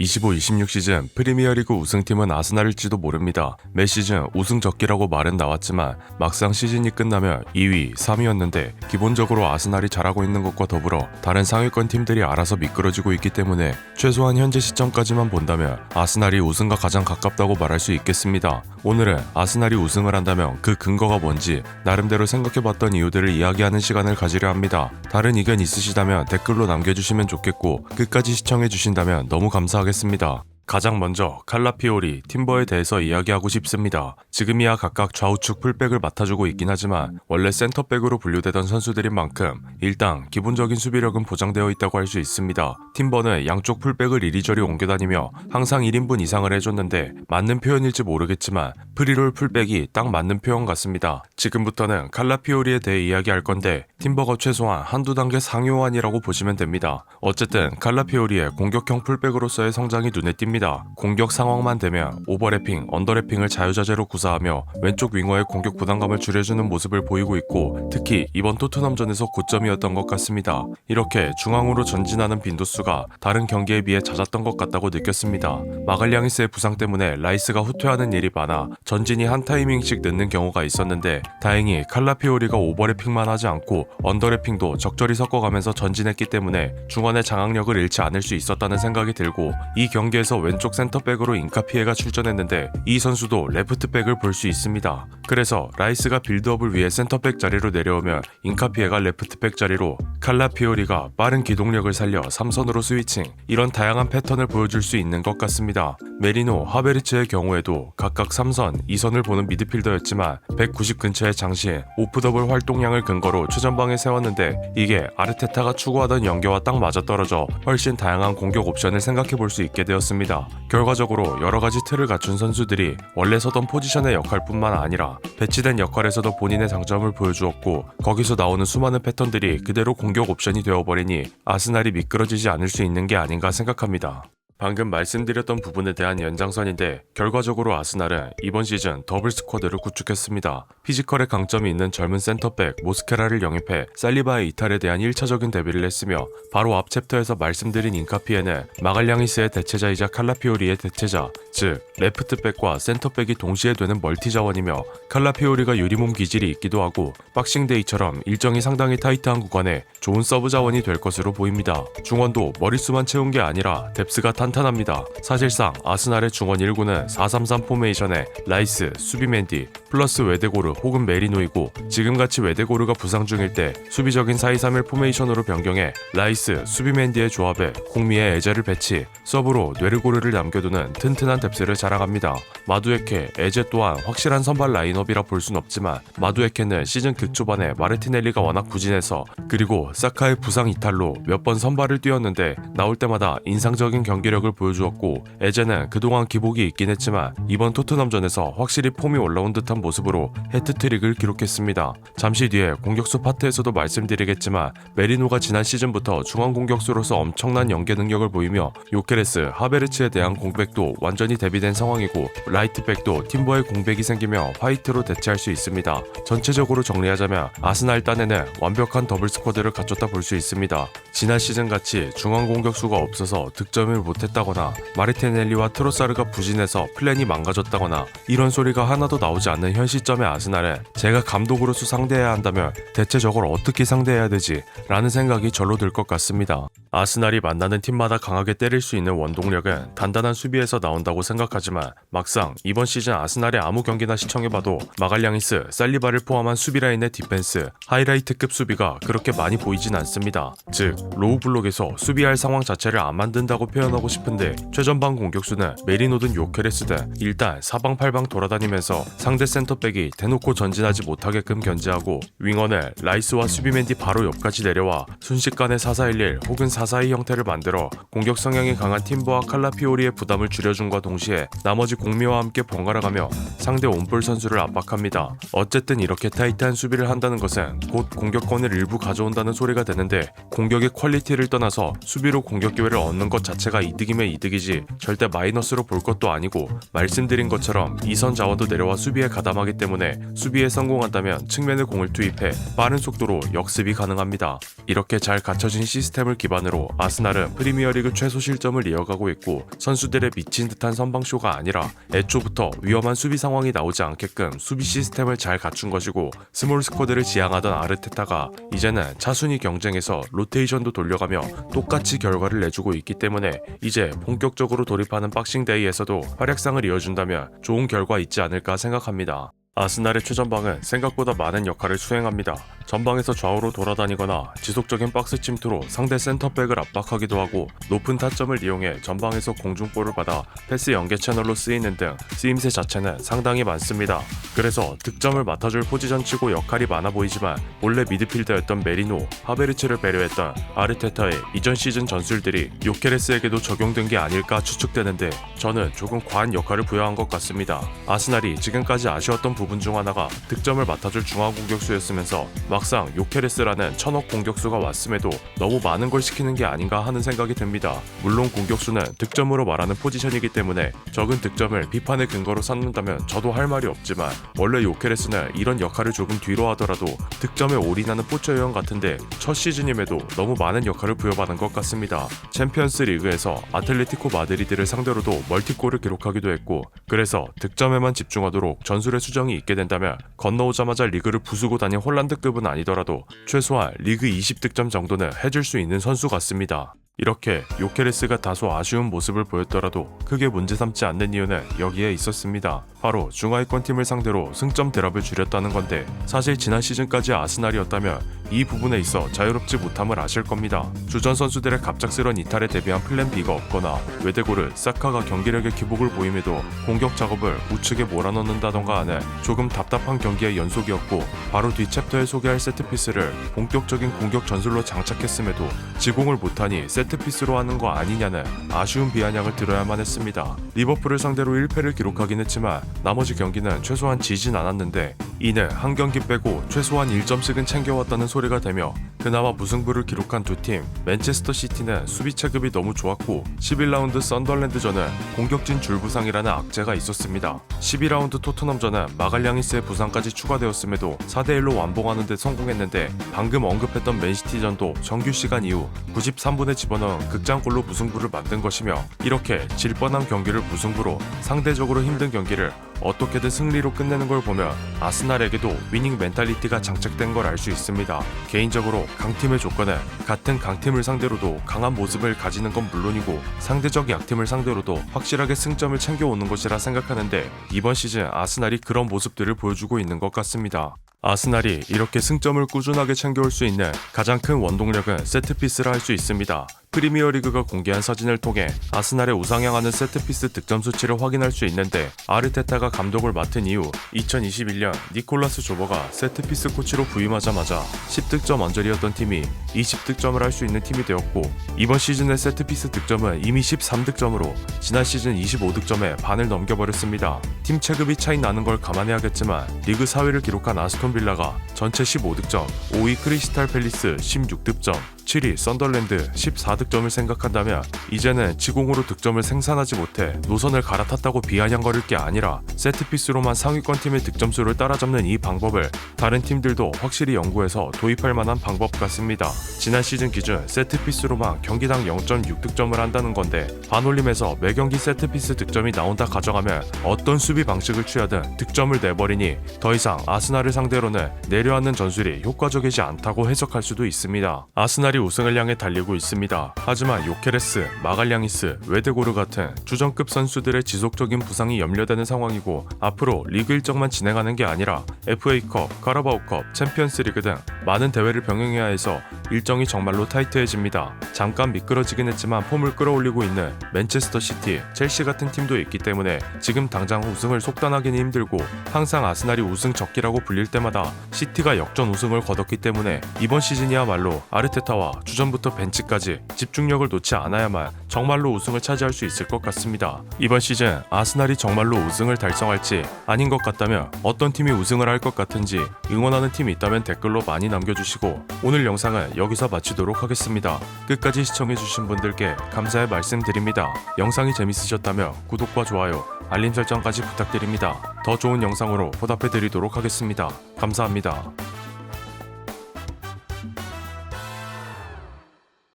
25-26 시즌 프리미어리그 우승팀은 아스날일지도 모릅니다. 매 시즌 우승 적기라고 말은 나왔지만 막상 시즌이 끝나면 2위, 3위였는데 기본적으로 아스날이 잘하고 있는 것과 더불어 다른 상위권 팀들이 알아서 미끄러지고 있기 때문에 최소한 현재 시점까지만 본다면 아스날이 우승과 가장 가깝다고 말할 수 있겠습니다. 오늘은 아스날이 우승을 한다면 그 근거가 뭔지 나름대로 생각해봤던 이유들을 이야기하는 시간을 가지려 합니다. 다른 의견 있으시다면 댓글로 남겨주시면 좋겠고 끝까지 시청해주신다면 너무 감사하겠습니다. 가장 먼저 칼라피오리, 팀버에 대해서 이야기하고 싶습니다. 지금이야 각각 좌우측 풀백을 맡아주고 있긴 하지만 원래 센터백으로 분류되던 선수들인 만큼 일단 기본적인 수비력은 보장되어 있다고 할 수 있습니다. 팀버는 양쪽 풀백을 이리저리 옮겨다니며 항상 1인분 이상을 해줬는데 맞는 표현일지 모르겠지만 프리롤 풀백이 딱 맞는 표현 같습니다. 지금부터는 칼라피오리에 대해 이야기할 건데 팀버가 최소한 한두 단계 상요한이라고 보시면 됩니다. 어쨌든 칼라피오리의 공격형 풀백으로서의 성장이 눈에 띕니다. 공격 상황만 되면 오버래핑, 언더래핑을 자유자재로 구사하며 왼쪽 윙어의 공격 부담감을 줄여주는 모습을 보이고 있고 특히 이번 토트넘전에서 고점이었던 것 같습니다. 이렇게 중앙으로 전진하는 빈도수가 다른 경기에 비해 잦았던 것 같다고 느꼈습니다. 마갈량이스의 부상 때문에 라이스가 후퇴하는 일이 많아 전진이 한 타이밍씩 늦는 경우가 있었는데 다행히 칼라피오리가 오버래핑만 하지 않고 언더래핑도 적절히 섞어가면서 전진했기 때문에 중원의 장악력을 잃지 않을 수 있었다는 생각이 들고 이 경기에서 왼쪽 센터백으로 인카피에가 출전했는데 이 선수도 레프트백을 볼 수 있습니다. 그래서 라이스가 빌드업을 위해 센터백 자리로 내려오면 인카피에가 레프트백 자리로 칼라피오리가 빠른 기동력을 살려 3선으로 스위칭 이런 다양한 패턴을 보여줄 수 있는 것 같습니다. 메리노, 하베르츠의 경우에도 각각 3선, 2선을 보는 미드필더였지만 190 근처의 장신, 오프더블 활동량을 근거로 최전방에 세웠는데 이게 아르테타가 추구하던 연계와 딱 맞아떨어져 훨씬 다양한 공격 옵션을 생각해 볼 수 있게 되었습니다. 결과적으로 여러가지 틀을 갖춘 선수들이 원래 서던 포지션의 역할뿐만 아니라 배치된 역할에서도 본인의 장점을 보여주었고 거기서 나오는 수많은 패턴들이 그대로 공격 옵션이 되어버리니 아스날이 미끄러지지 않을 수 있는 게 아닌가 생각합니다. 방금 말씀드렸던 부분에 대한 연장선인데 결과적으로 아스날은 이번 시즌 더블 스쿼드를 구축했습니다. 피지컬에 강점이 있는 젊은 센터백 모스케라를 영입해 살리바의 이탈에 대한 1차적인 대비를 했으며 바로 앞 챕터에서 말씀드린 인카피에는 마갈량이스의 대체자이자 칼라피오리의 대체자 즉 레프트백과 센터백이 동시에 되는 멀티 자원이며 칼라피오리가 유리몸 기질이 있기도 하고 박싱데이처럼 일정이 상당히 타이트한 구간에 좋은 서브 자원이 될 것으로 보입니다. 중원도 머릿수만 채운 게 아니라 뎁스가 탄탄합니다. 사실상 아스날의 중원 1구는 4-3-3 포메이션에 라이스, 수비맨디, 플러스 웨데고르 혹은 메리노이고 지금같이 웨데고르가 부상 중일 때 수비적인 4-2-3-1 포메이션으로 변경해 라이스, 수비맨디의 조합에 공미의 에제를 배치, 서브로 뇌르고르를 남겨두는 튼튼한 뎁스를 자랑합니다. 마두에케, 에제 또한 확실한 선발 라인업이라 볼 순 없지만 마두에케는 시즌 극초반에 마르티넬리가 워낙 부진해서 그리고 사카의 부상 이탈로 몇 번 선발을 뛰었는데 나올 때마다 인상적인 경기력을 보여주었고 에제는 그동안 기복이 있긴 했지만 이번 토트넘전에서 확실히 폼이 올라온 듯한 모습으로 해트트릭을 기록했습니다. 잠시 뒤에 공격수 파트에서도 말씀드리겠지만 메리노가 지난 시즌부터 중앙 공격수로서 엄청난 연계 능력을 보이며 요케레스, 하베르츠에 대한 공백도 완전히 대비된 상황이고 라이트백도 팀버의 공백이 생기며 화이트로 대체할 수 있습니다. 전체적으로 정리하자면 아스날 딴에는 완벽한 더블 스쿼드를 갖췄다 볼 수 있습니다. 지난 시즌같이 중앙 공격수가 없어서 득점을 못했다거나 마르티넬리와 트로사르가 부진해서 플랜이 망가졌다거나 이런 소리가 하나도 나오지 않는 현 시점의 아스날은 제가 감독으로서 상대해야 한다면 대체 저걸 어떻게 상대해야 되지? 라는 생각이 절로 들 것 같습니다. 아스날이 만나는 팀마다 강하게 때릴 수 있는 원동력은 단단한 수비에서 나온다고 생각하지만 막상 이번 시즌 아스날의 아무 경기나 시청해봐도 마갈량이스, 살리바를 포함한 수비 라인의 디펜스, 하이라이트급 수비가 그렇게 많이 보이진 않습니다. 즉 로우 블록에서 수비할 상황 자체를 안 만든다고 표현하고 싶은데 최전방 공격수는 메리노든 요케레스든 일단 사방팔방 돌아다니면서 상대 센터백이 대놓고 전진하지 못하게끔 견제하고 윙어는 라이스와 수비맨디 바로 옆까지 내려와 순식간에 4-4-1-1 혹은 4-4-2 형태를 만들어 공격 성향이 강한 팀버와 칼라피오리의 부담을 줄여준과 동시에 나머지 공미와 페페와 함께 번갈아가며 상대 온볼 선수를 압박합니다. 어쨌든 이렇게 타이트한 수비를 한다는 것은 곧 공격권을 일부 가져온다는 소리가 되는데, 공격의 퀄리티를 떠나서 수비로 공격 기회를 얻는 것 자체가 이득이면 이득이지 절대 마이너스로 볼 것도 아니고, 말씀드린 것처럼 2선 자원도 내려와 수비에 가담하기 때문에 수비에 성공한다면 측면에 공을 투입해 빠른 속도로 역습이 가능합니다. 이렇게 잘 갖춰진 시스템을 기반으로 아스날은 프리미어리그 최소 실점을 이어가고 있고, 선수들의 미친 듯한 선방쇼가 아니라 애초부터 위험한 수비 상황이 나오지 않게끔 수비 시스템을 잘 갖춘 것이고, 스몰 스쿼드를 지향하던 아르테타가 이제는 차순위 경쟁에서 로테이션도 돌려가며 똑같이 결과를 내주고 있기 때문에 이제 본격적으로 돌입하는 박싱데이에서도 활약상을 이어준다면 좋은 결과 있지 않을까 생각합니다. 아스날의 최전방은 생각보다 많은 역할을 수행합니다. 전방에서 좌우로 돌아다니거나 지속적인 박스 침투로 상대 센터백을 압박하기도 하고, 높은 타점을 이용해 전방에서 공중볼을 받아 패스 연계 채널로 쓰이는 등 쓰임새 자체는 상당히 많습니다. 그래서 득점을 맡아줄 포지션치고 역할이 많아 보이지만, 원래 미드필더였던 메리노, 하베르츠를 배려했던 아르테타의 이전 시즌 전술들이 요케레스에게도 적용된 게 아닐까 추측되는데, 저는 조금 과한 역할을 부여한 것 같습니다. 아스날이 지금까지 아쉬웠던 부분 중 하나가 득점을 맡아줄 중앙 공격수였으면서 막상 요케레스라는 천억 공격수가 왔음에도 너무 많은 걸 시키는 게 아닌가 하는 생각이 듭니다. 물론 공격수는 득점으로 말하는 포지션이기 때문에 적은 득점을 비판의 근거로 삼는다면 저도 할 말이 없지만, 원래 요케레스는 이런 역할을 조금 뒤로 하더라도 득점에 올인하는 포처형 같은데 첫 시즌임에도 너무 많은 역할을 부여받은 것 같습니다. 챔피언스 리그에서 아틀레티코 마드리드를 상대로도 멀티골을 기록하기도 했고, 그래서 득점에만 집중하도록 전술의 수정이 있게 된다면 건너오자마자 리그를 부수고 다닌 홀란드급은 아니더라도 최소한 리그 20득점 정도는 해줄 수 있는 선수 같습니다. 이렇게 요케레스가 다소 아쉬운 모습을 보였더라도 크게 문제 삼지 않는 이유는 여기에 있었습니다. 바로 중하위권 팀을 상대로 승점 드랍을 줄였다는 건데, 사실 지난 시즌까지 아스날이었다면 이 부분에 있어 자유롭지 못함을 아실 겁니다. 주전 선수들의 갑작스런 이탈에 대비한 플랜 B가 없거나, 외대고르, 사카가 경기력의 기복을 보임에도 공격 작업을 우측에 몰아넣는다던가 하는 조금 답답한 경기의 연속이었고, 바로 뒤 챕터에 소개할 세트피스를 본격적인 공격 전술로 장착했음에도 지공을 못하니 세트피스로 하는 거 아니냐는 아쉬운 비아냥을 들어야만 했습니다. 리버풀을 상대로 1패를 기록하긴 했지만 나머지 경기는 최소한 지진 않았는데, 이는 한 경기 빼고 최소한 1점씩은 챙겨왔다는 소리가 되며, 그나마 무승부를 기록한 두 팀, 맨체스터 시티는 수비 체급이 너무 좋았고 11라운드 썬덜랜드전은 공격진 줄부상이라는 악재가 있었습니다. 12라운드 토트넘전은 마갈량이스의 부상까지 추가되었음에도 4대1로 완봉하는 데 성공했는데, 방금 언급했던 맨시티전도 정규시간 이후 93분에 집어넣은 극장골로 무승부를 만든 것이며, 이렇게 질 뻔한 경기를 무승부로 상대적으로 힘든 경기를 어떻게든 승리로 끝내는 걸 보면 아스날에게도 위닝 멘탈리티가 장착된 걸 알 수 있습니다. 개인적으로 강팀의 조건은 같은 강팀을 상대로도 강한 모습을 가지는 건 물론이고, 상대적 약팀을 상대로도 확실하게 승점을 챙겨오는 것이라 생각하는데, 이번 시즌 아스날이 그런 모습들을 보여주고 있는 것 같습니다. 아스날이 이렇게 승점을 꾸준하게 챙겨올 수 있는 가장 큰 원동력은 세트피스라 할 수 있습니다. 프리미어리그가 공개한 사진을 통해 아스날의 우상향하는 세트피스 득점 수치를 확인할 수 있는데, 아르테타가 감독을 맡은 이후 2021년 니콜라스 조버가 세트피스 코치로 부임하자마자 10득점 언저리였던 팀이 20득점을 할 수 있는 팀이 되었고, 이번 시즌의 세트피스 득점은 이미 13득점으로 지난 시즌 25득점에 반을 넘겨버렸습니다. 팀 체급이 차이 나는 걸 감안해야겠지만, 리그 4위를 기록한 아스톤 빌라가 전체 15득점, 5위 크리스탈 팰리스 16득점, 7위 썬덜랜드 14득점을 생각한다면, 이제는 지공으로 득점을 생산하지 못해 노선을 갈아탔다고 비아냥거릴 게 아니라 세트피스로만 상위권 팀의 득점수를 따라잡는 이 방법을 다른 팀들도 확실히 연구해서 도입할 만한 방법 같습니다. 지난 시즌 기준 세트피스로만 경기당 0.6득점을 한다는 건데, 반올림에서 매경기 세트피스 득점이 나온다 가정하면 어떤 수비 방식을 취하든 득점을 내버리니 더 이상 아스날을 상대로는 내려앉는 전술이 효과적이지 않다고 해석할 수도 있습니다. 아스날이 우승을 향해 달리고 있습니다. 하지만 요케레스, 마갈량이스, 외데고르 같은 주전급 선수들의 지속적인 부상이 염려되는 상황이고, 앞으로 리그 일정만 진행하는 게 아니라 FA컵, 카라바오컵, 챔피언스리그 등 많은 대회를 병행해야 해서 일정이 정말로 타이트해집니다. 잠깐 미끄러지긴 했지만 폼을 끌어올리고 있는 맨체스터 시티, 첼시 같은 팀도 있기 때문에 지금 당장 우승을 속단하기는 힘들고, 항상 아스날이 우승 적기라고 불릴 때마다 시티가 역전 우승을 거뒀기 때문에 이번 시즌이야말로 아르테타와 스타와 주전부터 벤치까지 집중력을 놓지 않아야만 정말로 우승을 차지할 수 있을 것 같습니다. 이번 시즌 아스날이 정말로 우승을 달성할지, 아닌 것 같다면 어떤 팀이 우승을 할 것 같은지 응원하는 팀이 있다면 댓글로 많이 남겨주시고, 오늘 영상은 여기서 마치도록 하겠습니다. 끝까지 시청해주신 분들께 감사의 말씀드립니다. 영상이 재밌으셨다면 구독과 좋아요, 알림 설정까지 부탁드립니다. 더 좋은 영상으로 보답해드리도록 하겠습니다. 감사합니다.